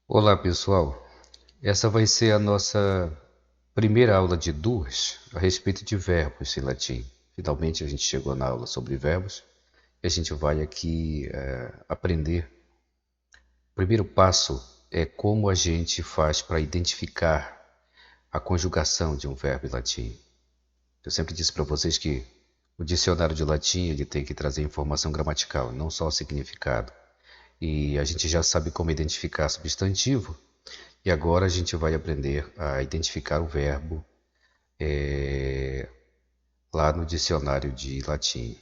Olá pessoal, essa vai ser a nossa primeira aula de duas a respeito de verbos em latim. Finalmente a gente chegou na aula sobre verbos e a gente vai aqui aprender. O primeiro passo é como a gente faz para identificar a conjugação de um verbo em latim. Eu sempre disse para vocês que o dicionário de latim ele tem que trazer informação gramatical, não só o significado. E a gente já sabe como identificar substantivo. E agora a gente vai aprender a identificar o verbo lá no dicionário de latim.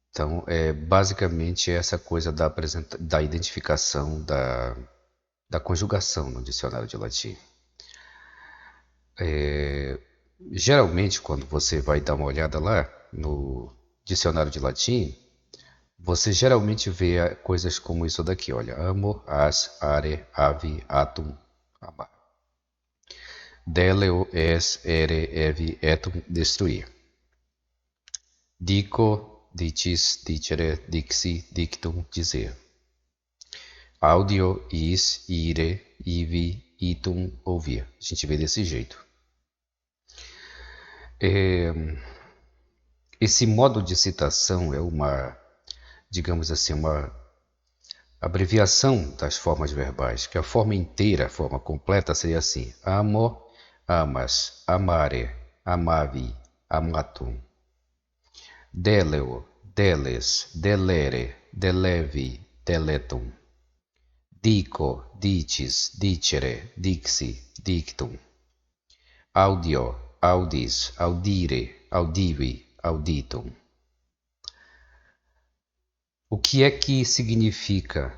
Então, basicamente essa coisa da identificação da conjugação no dicionário de latim. Geralmente, quando você vai dar uma olhada lá no dicionário de latim, você geralmente vê coisas como isso daqui, olha, amo, as, are, ave, atum, amar. Deleo, es, ere, evi, etum, destruir. Dico, dicis, dicere, dixi, dictum, dizer. Audio, is, ire, ivi, itum, ouvir. A gente vê desse jeito. Esse modo de citação é uma, digamos assim, uma abreviação das formas verbais, que a forma inteira, a forma completa seria assim: amo, amas, amare, amavi, amatum. Deleo, deles, delere, delevi, deletum. Dico, dicis, dicere, dixi, dictum. Audio, audis, audire, audivi, auditum. O que é que significa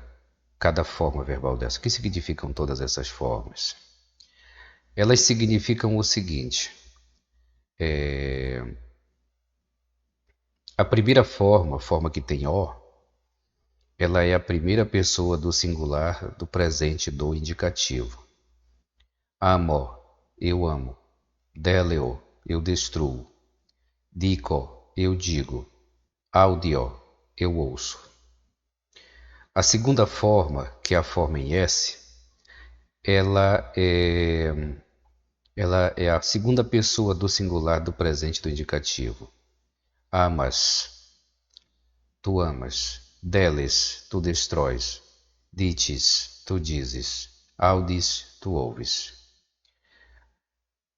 cada forma verbal dessa? O que significam todas essas formas? Elas significam o seguinte: a primeira forma, a forma que tem O, ela é a primeira pessoa do singular do presente do indicativo. Amo, eu amo. Deleo, eu destruo. Dico, eu digo. Audio, eu ouço. A segunda forma, que é a forma em S, ela é a segunda pessoa do singular do presente do indicativo. Amas, tu amas. Deles, tu destróis. Dites, tu dizes. Audis, tu ouves.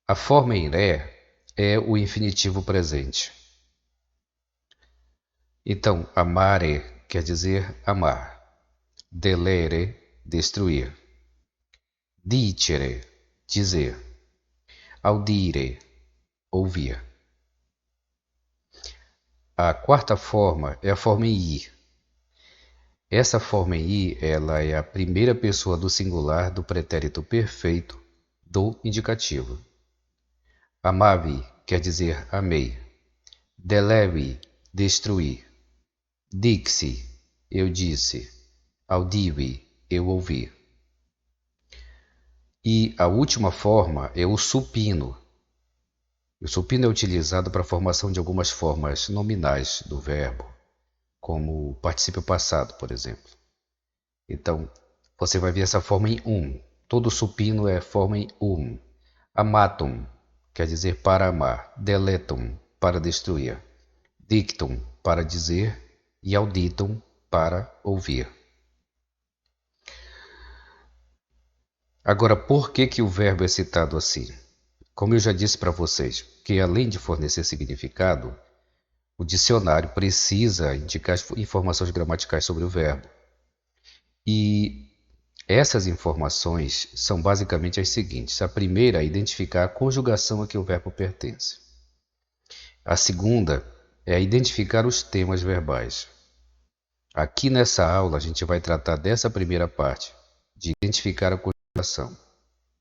A forma em Ré é o infinitivo presente. Então, amare quer dizer amar. Delere, destruir. Dicere, dizer. Audire, ouvir. A quarta forma é a forma em I. Essa forma em I, ela é a primeira pessoa do singular do pretérito perfeito do indicativo. Amavi quer dizer amei. Delevi, destruir. Dixi, eu disse. Audivi, eu ouvi. E a última forma é o supino. O supino é utilizado para a formação de algumas formas nominais do verbo, como o particípio passado, por exemplo. Então, você vai ver essa forma em Todo supino é forma em Amatum quer dizer para amar. Deletum, para destruir. Dictum, para dizer. E auditum, para ouvir. Agora, por que o verbo é citado assim? Como eu já disse para vocês, que além de fornecer significado, o dicionário precisa indicar informações gramaticais sobre o verbo. E essas informações são basicamente as seguintes. A primeira é identificar a conjugação a que o verbo pertence. A segunda é identificar os temas verbais. Aqui nessa aula a gente vai tratar dessa primeira parte, de identificar a conjugação.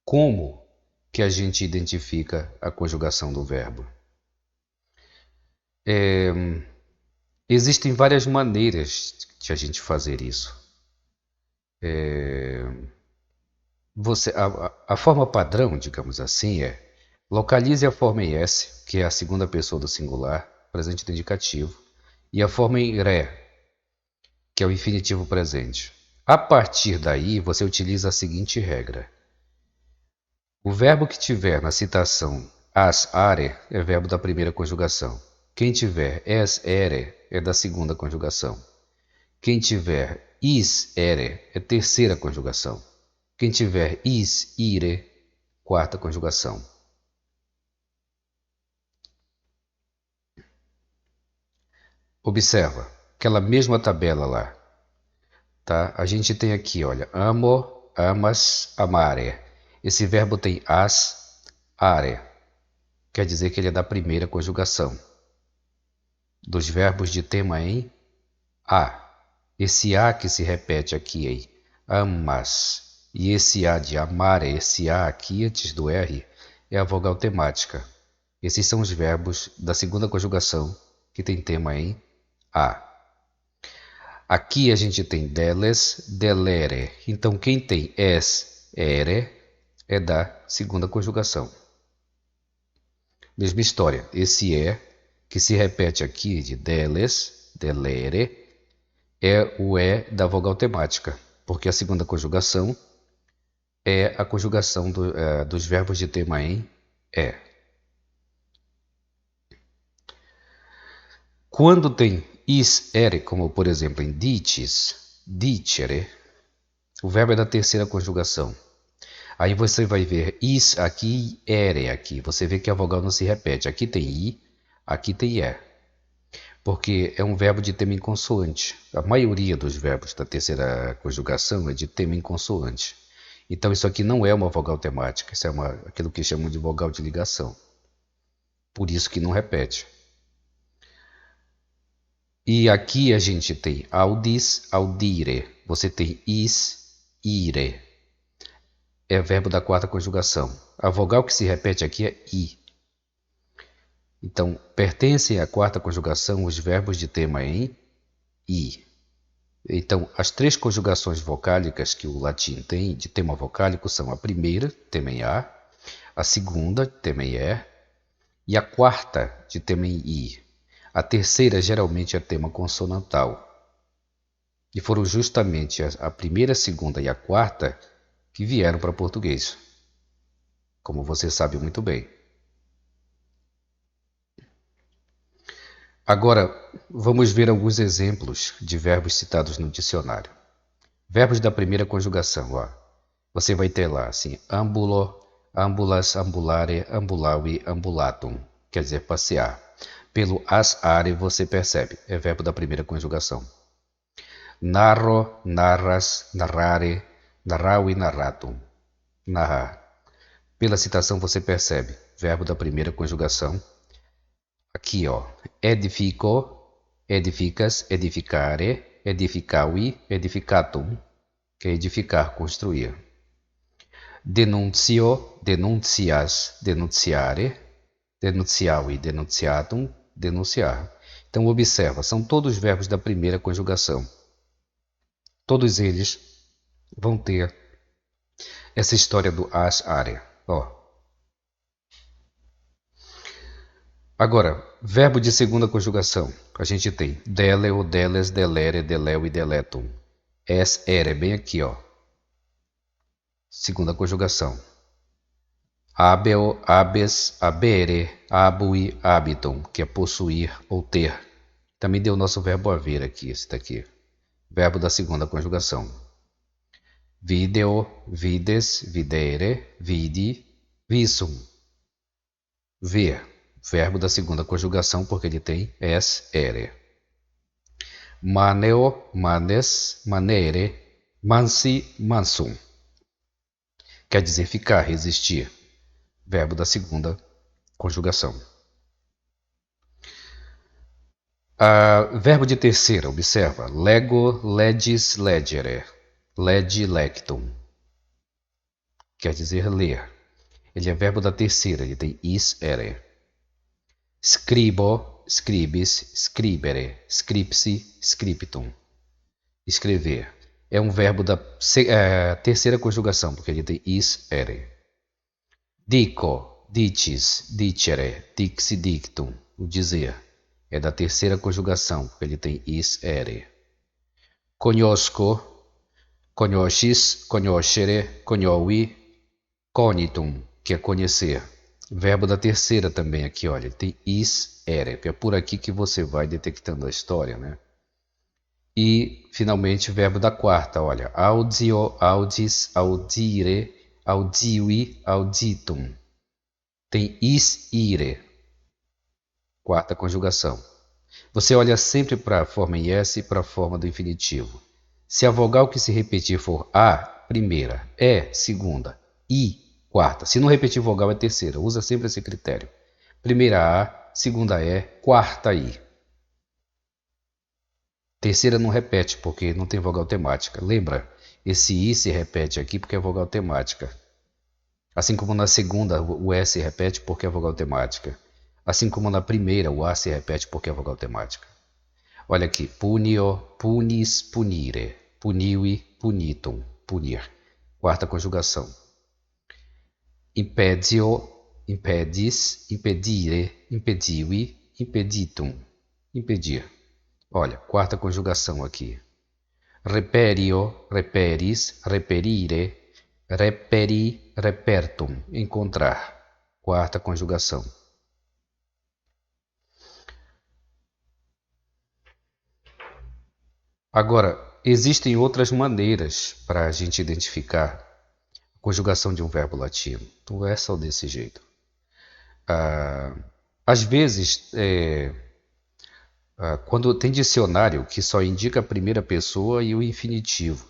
Como que a gente identifica a conjugação do verbo? Existem várias maneiras de a gente fazer isso. A forma padrão, digamos assim, é localize a forma em S, que é a segunda pessoa do singular, presente do indicativo, e a forma em Ré, que é o infinitivo presente. A partir daí, você utiliza a seguinte regra. O verbo que tiver na citação as are é verbo da primeira conjugação. Quem tiver es ere é da segunda conjugação. Quem tiver is ere é terceira conjugação. Quem tiver is ire, quarta conjugação. Observa aquela mesma tabela lá, tá? A gente tem aqui, olha, amo, amas, amare. Esse verbo tem as, are. Quer dizer que ele é da primeira conjugação. Dos verbos de tema em a. Esse a que se repete aqui em amas e esse a de amare, esse a aqui antes do R, é a vogal temática. Esses são os verbos da segunda conjugação que tem tema em a. Aqui a gente tem deles, delere. Então quem tem es, ere é da segunda conjugação. Mesma história. Esse é que se repete aqui de deles, delere, é o é da vogal temática, porque a segunda conjugação é a conjugação dos verbos de tema em é. Quando tem is, ere, como por exemplo em dices, dicere, o verbo é da terceira conjugação. Aí você vai ver is aqui e ere aqui. Você vê que a vogal não se repete. Aqui tem i, aqui tem é. Porque é um verbo de tema em consoante. A maioria dos verbos da terceira conjugação é de tema em consoante. Então isso aqui não é uma vogal temática, isso é aquilo que chamam de vogal de ligação. Por isso que não repete. E aqui a gente tem audis, audire. Você tem is, ire. É verbo da quarta conjugação. A vogal que se repete aqui é i. Então, pertencem à quarta conjugação os verbos de tema em i. Então, as três conjugações vocálicas que o latim tem de tema vocálico são a primeira, tema em a segunda, tema em e a quarta, de tema em i. A terceira, geralmente, é tema consonantal. E foram justamente a primeira, a segunda e a quarta que vieram para português, como você sabe muito bem. Agora, vamos ver alguns exemplos de verbos citados no dicionário. Verbos da primeira conjugação, ó. Você vai ter lá, assim, ambulo, ambulas, ambulare, ambulavi, ambulatum, quer dizer passear. Pelo as are você percebe, é verbo da primeira conjugação. Narro, narras, narrare, narravi, narratum, narrar. Pela citação você percebe, verbo da primeira conjugação. Aqui, ó, edifico, edificas, edificare, edificavi, edificatum, que é edificar, construir. Denuncio, denuncias, denunciare, denunciavi, denunciatum, denunciar. Então observa, são todos verbos da primeira conjugação. Todos eles vão ter essa história do as are. Ó. Agora, verbo de segunda conjugação. A gente tem deleo, deles, delere, deleu e deletum. Es, ere, bem aqui, ó. Segunda conjugação. Abeo, abes, abere, abui, habitum, que é possuir ou ter. Também deu o nosso verbo haver aqui, esse daqui. Verbo da segunda conjugação. Video, vides, videre, vidi, visum. Ver. Verbo da segunda conjugação, porque ele tem es, ere. Maneo, manes, manere, mansi, mansum. Quer dizer ficar, resistir. Verbo da segunda conjugação. Verbo de terceira, observa. Lego, legis, legere. Legi, lectum. Quer dizer ler. Ele é verbo da terceira, ele tem is, ere. Scribo, scribis, scribere, scripsi, scriptum. Escrever. É um verbo da terceira conjugação, porque ele tem is, ere. Dico, dicis, dicere, dixi, dictum. O dizer. É da terceira conjugação, porque ele tem is, ere. Conosco, Conhoscis, conhoscere, conhovi, cognitum, que é conhecer. Verbo da terceira também aqui, olha, tem is, ere, que é por aqui que você vai detectando a história, né? E, finalmente, verbo da quarta, olha, audio, audis, audire, audivi, auditum. Tem is, ire, quarta conjugação. Você olha sempre para a forma em S e para a forma do infinitivo. Se a vogal que se repetir for A, primeira, E, segunda, I, quarta. Se não repetir vogal, é terceira. Usa sempre esse critério. Primeira A, segunda E, quarta I. Terceira não repete, porque não tem vogal temática. Lembra? Esse I se repete aqui porque é vogal temática. Assim como na segunda o E se repete porque é vogal temática. Assim como na primeira o A se repete porque é vogal temática. Olha aqui, punio, punis, punire, punivi, punitum, punir. Quarta conjugação. Impedio, impedis, impedire, impedivi, impeditum, impedir. Olha, quarta conjugação aqui. Reperio, reperis, reperire, reperi, repertum, encontrar. Quarta conjugação. Agora, existem outras maneiras para a gente identificar a conjugação de um verbo latino. Não é só desse jeito. Às vezes, quando tem dicionário que só indica a primeira pessoa e o infinitivo.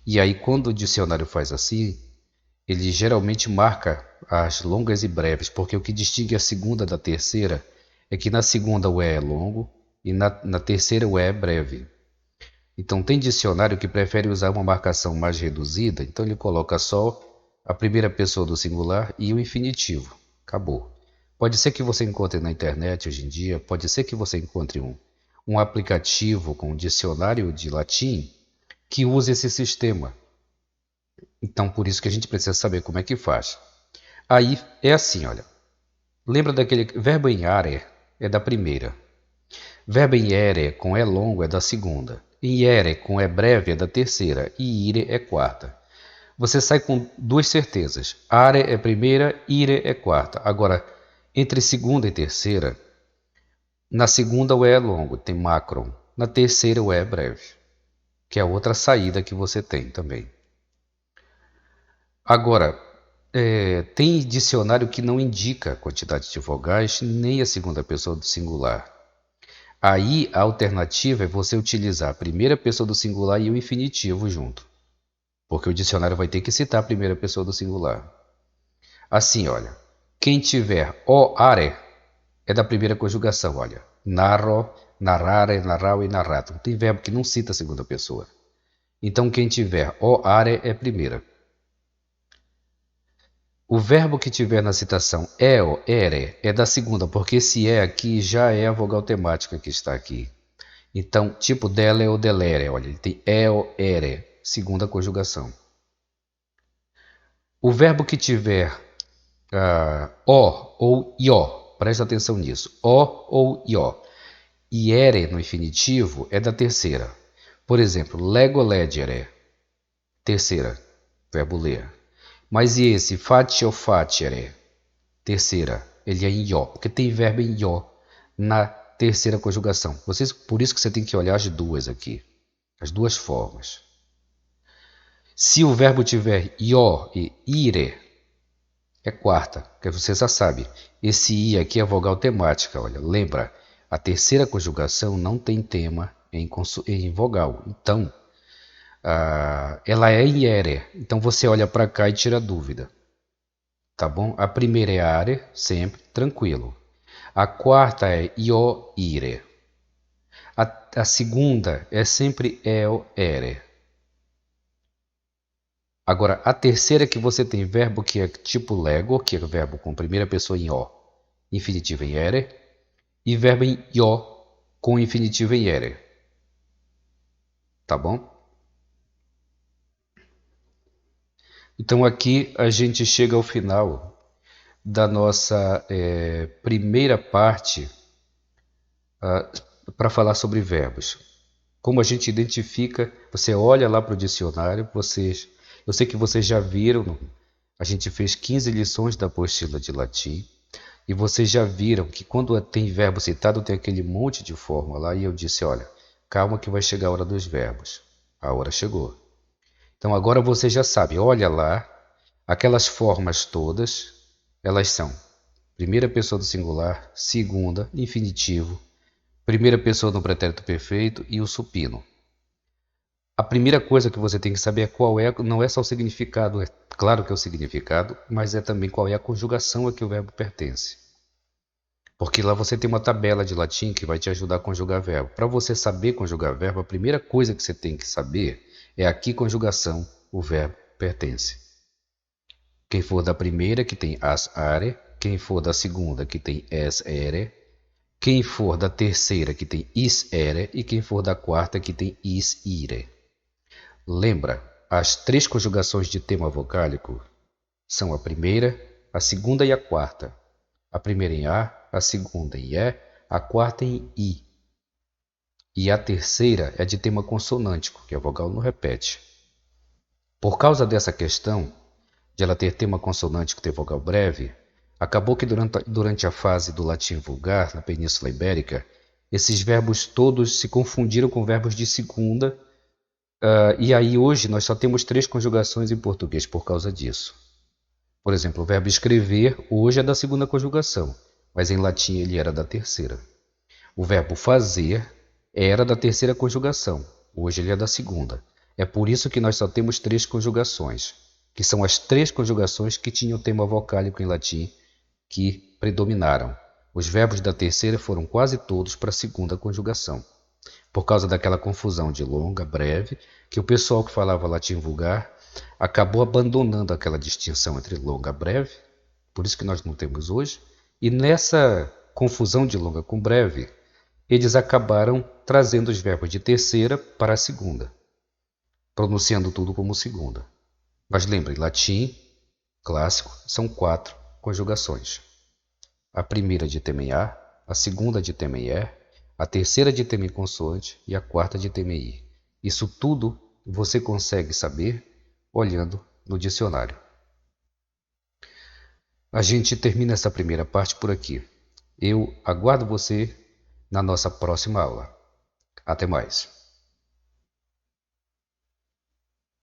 E aí, quando o dicionário faz assim, ele geralmente marca as longas e breves, porque o que distingue a segunda da terceira é que na segunda o E é longo e na terceira o E é breve. Então, tem dicionário que prefere usar uma marcação mais reduzida, então ele coloca só a primeira pessoa do singular e o infinitivo. Acabou. Pode ser que você encontre na internet hoje em dia, pode ser que você encontre um aplicativo com um dicionário de latim que use esse sistema. Então, por isso que a gente precisa saber como é que faz. Aí é assim, olha. Lembra daquele verbo em are é da primeira. Verbo em ere com E longo é da segunda. Em ere com E breve é da terceira. E ire é quarta. Você sai com duas certezas. Are é primeira, ire é quarta. Agora, entre segunda e terceira, na segunda o E é longo, tem macron. Na terceira o E é breve, que é a outra saída que você tem também. Agora, tem dicionário que não indica a quantidade de vogais nem a segunda pessoa do singular. Aí a alternativa é você utilizar a primeira pessoa do singular e o infinitivo junto. Porque o dicionário vai ter que citar a primeira pessoa do singular. Assim, olha. Quem tiver o are é da primeira conjugação, olha. Narro, narrare, narrau e narratum. Tem verbo que não cita a segunda pessoa. Então quem tiver o are é primeira. O verbo que tiver na citação eo, ere, é da segunda, porque esse é aqui já é a vogal temática que está aqui. Então, tipo dele ou delere, olha, ele tem eo, ere, segunda conjugação. O verbo que tiver o ou io, presta atenção nisso, o ou io, e ere no infinitivo é da terceira. Por exemplo, lego legere, terceira, verbo ler. Mas e esse faccio facere, terceira, ele é em io, porque tem verbo em io na terceira conjugação. Por isso que você tem que olhar as duas aqui, as duas formas. Se o verbo tiver io e ire, é quarta, que você já sabe. Esse i aqui é vogal temática, olha, lembra, a terceira conjugação não tem tema em vogal. Então, ela é em ere. Então você olha para cá e tira dúvida. Tá bom? A primeira é are, sempre, tranquilo. A quarta é io, ire. A segunda é sempre eo, ere. Agora, a terceira é que você tem verbo que é tipo lego, que é verbo com primeira pessoa em o, infinitivo em ere, e verbo em io com infinitivo em ere. Tá bom? Então aqui a gente chega ao final da nossa primeira parte para falar sobre verbos. Como a gente identifica, você olha lá para o dicionário, eu sei que vocês já viram, a gente fez 15 lições da apostila de latim, e vocês já viram que quando tem verbo citado tem aquele monte de forma lá, e eu disse, olha, calma que vai chegar a hora dos verbos. A hora chegou. Então agora você já sabe, olha lá, aquelas formas todas, elas são primeira pessoa do singular, segunda, infinitivo, primeira pessoa do pretérito perfeito e o supino. A primeira coisa que você tem que saber é qual é, não é só o significado, é claro que é o significado, mas é também qual é a conjugação a que o verbo pertence. Porque lá você tem uma tabela de latim que vai te ajudar a conjugar verbo. Para você saber conjugar verbo, a primeira coisa que você tem que saber é a que conjugação o verbo pertence. Quem for da primeira, que tem as are, quem for da segunda, que tem es ere, quem for da terceira, que tem is ere, e quem for da quarta, que tem is ire. Lembra, as três conjugações de tema vocálico são a primeira, a segunda e a quarta. A primeira em a segunda em e, a quarta em i. E a terceira é de tema consonântico, que a vogal não repete. Por causa dessa questão, de ela ter tema consonântico e ter vogal breve, acabou que durante a fase do latim vulgar, na Península Ibérica, esses verbos todos se confundiram com verbos de segunda, e aí hoje nós só temos três conjugações em português por causa disso. Por exemplo, o verbo escrever hoje é da segunda conjugação, mas em latim ele era da terceira. O verbo fazer era da terceira conjugação, hoje ele é da segunda. É por isso que nós só temos três conjugações, que são as três conjugações que tinham tema vocálico em latim que predominaram. Os verbos da terceira foram quase todos para a segunda conjugação, por causa daquela confusão de longa, breve, que o pessoal que falava latim vulgar acabou abandonando aquela distinção entre longa e breve, por isso que nós não temos hoje, e nessa confusão de longa com breve, eles acabaram trazendo os verbos de terceira para a segunda, pronunciando tudo como segunda. Mas lembre, latim clássico são 4 conjugações. A primeira de tema em a segunda de tema em e, a terceira de tema em consoante e a quarta de tema em i. Isso tudo você consegue saber olhando no dicionário. A gente termina essa primeira parte por aqui. Eu aguardo você na nossa próxima aula. Até mais.